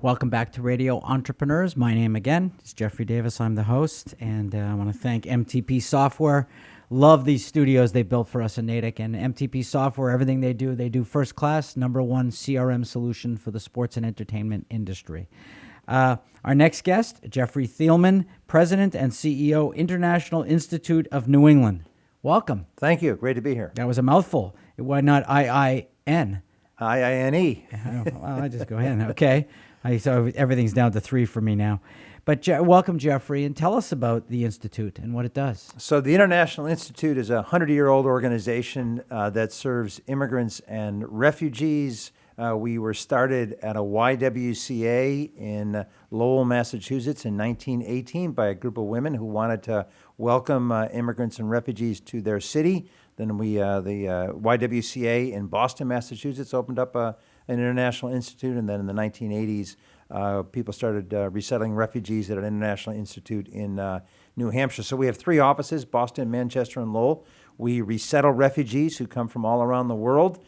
Welcome back to Radio Entrepreneurs. My name again is Jeffrey Davis. I'm the host, and I want to thank MTP Software. Love these studios they built for us in Natick. And MTP Software, everything they do first class, number one CRM solution for the sports and entertainment industry. Our next guest, Jeffrey Thielman, President and CEO, International Institute of New England. Welcome. Thank you. Great to be here. That was a mouthful. Why not IIN? IINE. Well, I just go ahead. Okay. So everything's down to 3 for me now. But welcome, Jeffrey, and tell us about the Institute and what it does. So the International Institute is a 100-year-old organization that serves immigrants and refugees. We were started at a YWCA in Lowell, Massachusetts in 1918 by a group of women who wanted to welcome immigrants and refugees to their city. Then the YWCA in Boston, Massachusetts opened up an international institute, and then in the 1980s, people started resettling refugees at an international institute in New Hampshire. So we have 3 offices, Boston, Manchester, and Lowell. We resettle refugees who come from all around the world.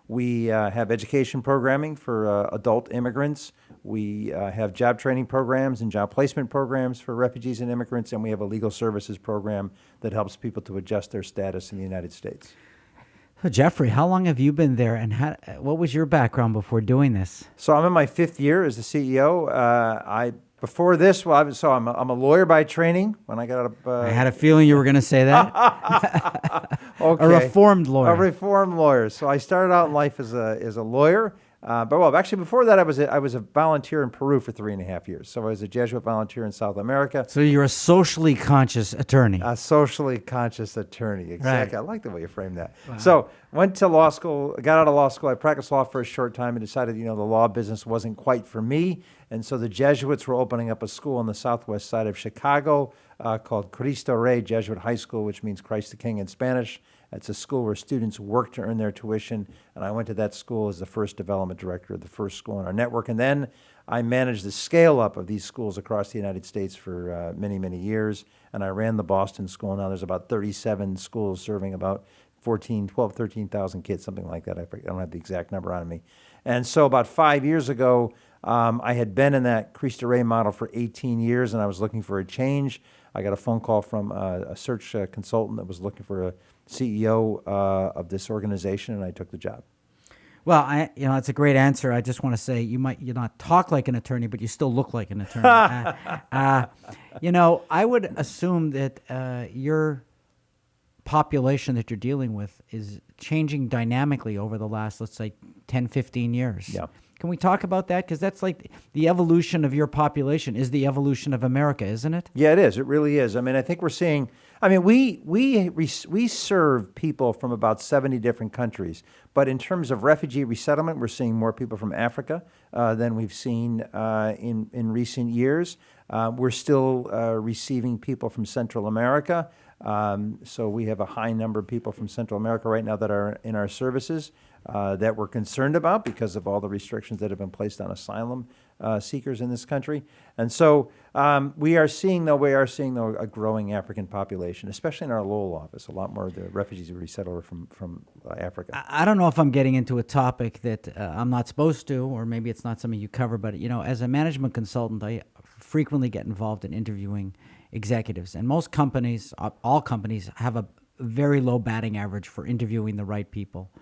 We have education programming for adult immigrants. We have job training programs and job placement programs for refugees and immigrants, and we have a legal services program that helps people to adjust their status in the United States. So Jeffrey, how long have you been there, and what was your background before doing this? So I'm in my 5th year as the CEO. Before this, I'm a lawyer by training. When I got out of, I had a feeling you were going to say that. Okay. A reformed lawyer. A reformed lawyer. So I started out in life as a lawyer. Actually, before that, I was a volunteer in Peru for 3.5 years. So I was a Jesuit volunteer in South America. So you're a socially conscious attorney. A socially conscious attorney, exactly. Right. I like the way you framed that. Wow. So went to law school, got out of law school. I practiced law for a short time and decided, the law business wasn't quite for me. And so the Jesuits were opening up a school on the southwest side of Chicago called Cristo Rey Jesuit High School, which means Christ the King in Spanish. It's a school where students work to earn their tuition, and I went to that school as the first development director of the first school in our network. And then I managed the scale-up of these schools across the United States for many, many years, and I ran the Boston school. Now there's about 37 schools serving about 13,000 kids, something like that. I don't have the exact number on me. And so about 5 years ago, I had been in that Cristo Rey model for 18 years, and I was looking for a change. I got a phone call from a search consultant that was looking for a CEO of this organization, and I took the job. Well, it's a great answer. I just want to say you not talk like an attorney, but you still look like an attorney. I would assume that your population that you're dealing with is changing dynamically over the last, let's say, 10, 15 years. Yeah. Can we talk about that? Because that's like the evolution of your population is the evolution of America, isn't it? Yeah, it is. It really is. I mean, I think we're seeing. I mean, we serve people from about 70 different countries, but in terms of refugee resettlement, we're seeing more people from Africa than we've seen in recent years. We're still receiving people from Central America. So we have a high number of people from Central America right now that are in our services that we're concerned about because of all the restrictions that have been placed on asylum seekers in this country. And so we are seeing, though, a growing African population, especially in our Lowell office. A lot more of the refugees we resettle are from Africa. I don't know if I'm getting into a topic that I'm not supposed to, or maybe it's not something you cover, but, as a management consultant, I frequently get involved in interviewing executives. And most companies, all companies, have a very low batting average for interviewing the right people.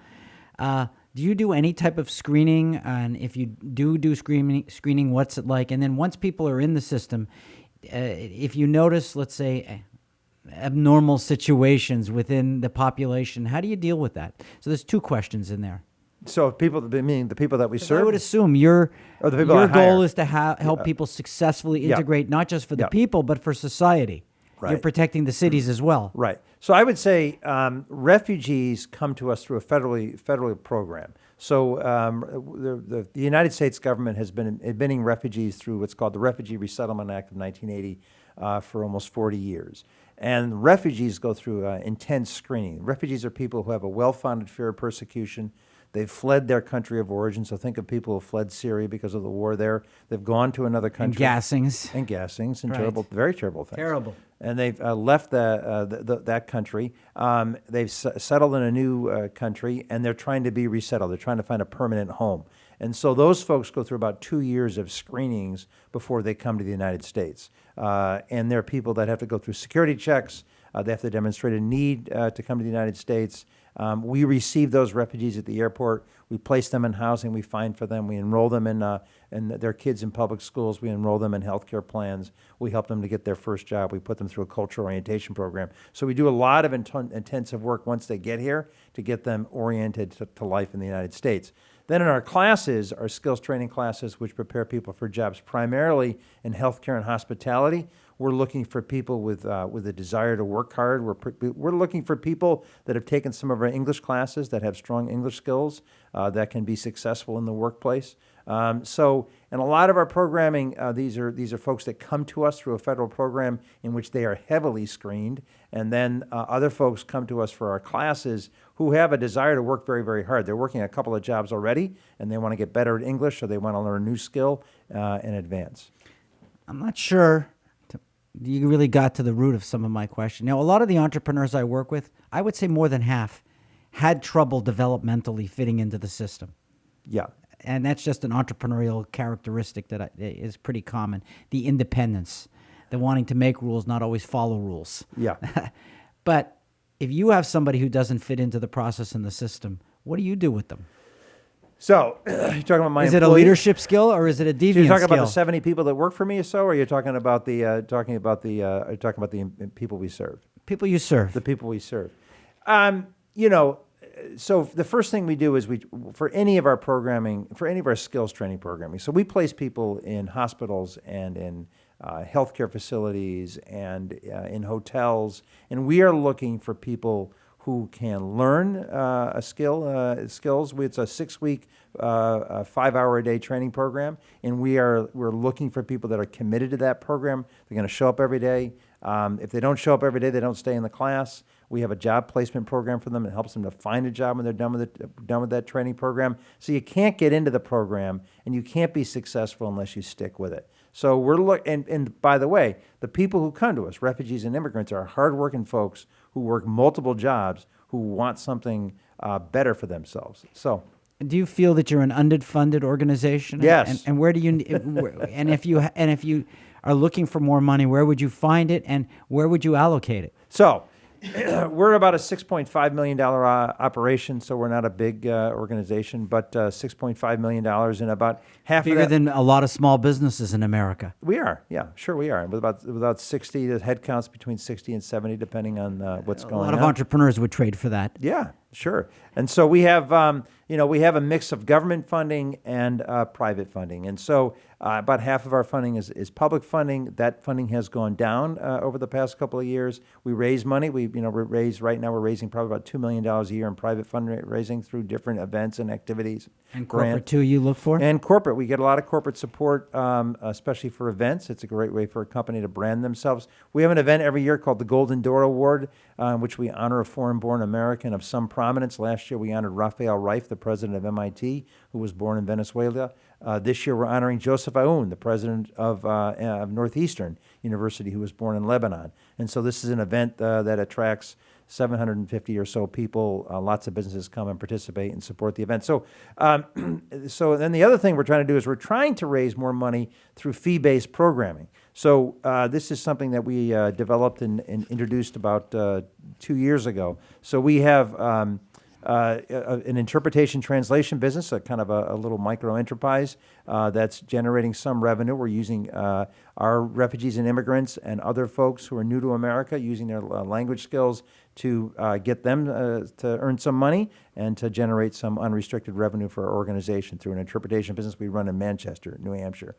Do you do any type of screening? And if you do screening, what's it like? And then once people are in the system, if you notice, let's say, abnormal situations within the population, how do you deal with that? So there's 2 questions in there. So meaning the people that we serve? I would assume your goal hire. is to help people successfully integrate, not just for the people, but for society. Right. You're protecting the cities as well. Right. So I would say refugees come to us through a federal program. So the United States government has been admitting refugees through what's called the Refugee Resettlement Act of 1980 for almost 40 years. And refugees go through intense screening. Refugees are people who have a well-founded fear of persecution. They've fled their country of origin. So think of people who fled Syria because of the war there. They've gone to another country. And gassings. And Right. very terrible things. Terrible. And they've left that country. They've settled in a new country, and they're trying to be resettled. They're trying to find a permanent home. And so those folks go through about 2 years of screenings before they come to the United States. And there are people that have to go through security checks. They have to demonstrate a need to come to the United States. We receive those refugees at the airport. We place them in housing. We find for them. We enroll them in their kids in public schools. We enroll them in healthcare plans. We help them to get their first job. We put them through a cultural orientation program. So we do a lot of intensive work once they get here to get them oriented to life in the United States. Then in our classes, our skills training classes, which prepare people for jobs primarily in healthcare and hospitality, we're looking for people with a desire to work hard. We're looking for people that have taken some of our English classes that have strong English skills that can be successful in the workplace. So in a lot of our programming, these are folks that come to us through a federal program in which they are heavily screened, and then other folks come to us for our classes who have a desire to work very, very hard. They're working a couple of jobs already, and they want to get better at English, or they want to learn a new skill and advance. I'm not sure you really got to the root of some of my question. Now, a lot of the entrepreneurs I work with, I would say more than half, had trouble developmentally fitting into the system. Yeah. And that's just an entrepreneurial characteristic that is pretty common. The independence, the wanting to make rules, not always follow rules. Yeah. But if you have somebody who doesn't fit into the process and the system, what do you do with them? So, you're talking about my Is it a employees? leadership skill or is it a deviant So you're talking skill? about the 70 people that work for me or so, or you're talking about the people we serve? People you serve. The people we serve. So the first thing we do is for any of our programming, for any of our skills training programming, so we place people in hospitals and in healthcare facilities and in hotels, and we are looking for people who can learn skills. It's a 6-week, 5-hour-a-day training program, and we're looking for people that are committed to that program. They're going to show up every day. If they don't show up every day, they don't stay in the class. We have a job placement program for them that helps them to find a job when they're done with that training program. So you can't get into the program, and you can't be successful unless you stick with it. So and by the way, the people who come to us, refugees and immigrants, are hardworking folks who work multiple jobs, who want something better for themselves. So, do you feel that you're an underfunded organization? Yes. And where do you? and if you are looking for more money, where would you find it, and where would you allocate it? So, we're about a $6.5 million operation, so we're not a big organization, but $6.5 million, and about half Bigger of that. than a lot of small businesses in America. We are, yeah, sure we are. With about 60, the head counts between 60 and 70, depending on what's going on. A lot of entrepreneurs would trade for that. Yeah, sure. And so we have, we have a mix of government funding and private funding. And so about half of our funding is public funding. That funding has gone down over the past couple of years. We raise money. Right now we're raising probably about $2 million a year in private fundraising through different events and activities. And corporate too, you look for? And corporate. We get a lot of corporate support, especially for events. It's a great way for a company to brand themselves. We have an event every year called the Golden Door Award, in which we honor a foreign-born American of some prominence. Last year we honored Raphael Reif, the president of MIT, who was born in Venezuela. This year we're honoring Joseph Aoun, the president of Northeastern University, who was born in Lebanon. And so this is an event that attracts 750 or so people. Lots of businesses come and participate and support the event. So then the other thing we're trying to do is we're trying to raise more money through fee-based programming. So this is something that we developed and introduced about 2 years ago. So we have an interpretation translation business, a kind of a little micro enterprise that's generating some revenue. We're using our refugees and immigrants and other folks who are new to America, using their language skills to get them to earn some money and to generate some unrestricted revenue for our organization through an interpretation business we run in Manchester, New Hampshire.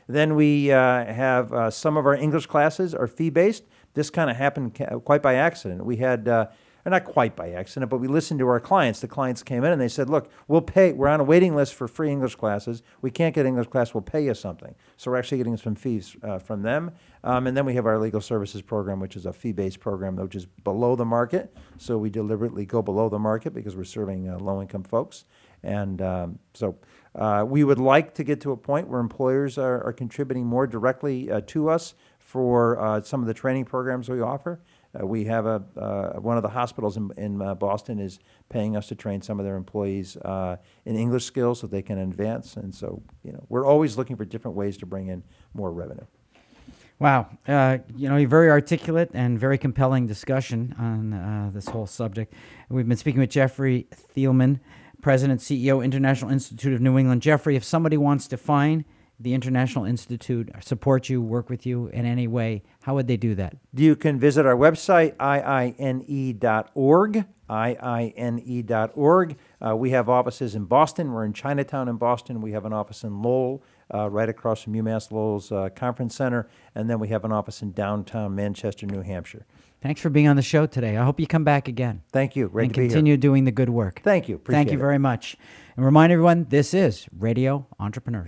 Then we have some of our English classes are fee-based. This kind of happened quite by accident. We had or not quite by accident, but we listened to our clients. The clients came in and they said, look, we'll pay. We're on a waiting list for free English classes. We can't get English class. We'll pay you something. So we're actually getting some fees from them. And then we have our legal services program, which is a fee-based program, which is below the market. So we deliberately go below the market because we're serving low-income folks. And so we would like to get to a point where employers are contributing more directly to us for some of the training programs we offer. We have one of the hospitals in Boston is paying us to train some of their employees in English skills so they can advance. And so, we're always looking for different ways to bring in more revenue. Wow. You're very articulate and very compelling discussion on this whole subject. We've been speaking with Jeffrey Thielman, President, CEO, International Institute of New England. Jeffrey, if somebody wants to find the International Institute, support you, work with you in any way, how would they do that? You can visit our website, iine.org, iine.org. We have offices in Boston. We're in Chinatown in Boston. We have an office in Lowell, right across from UMass Lowell's Conference Center. And then we have an office in downtown Manchester, New Hampshire. Thanks for being on the show today. I hope you come back again. Thank you. Great and to be here. continue doing the good work. Thank you. Appreciate Thank you it. very much. And remind everyone, this is Radio Entrepreneurs.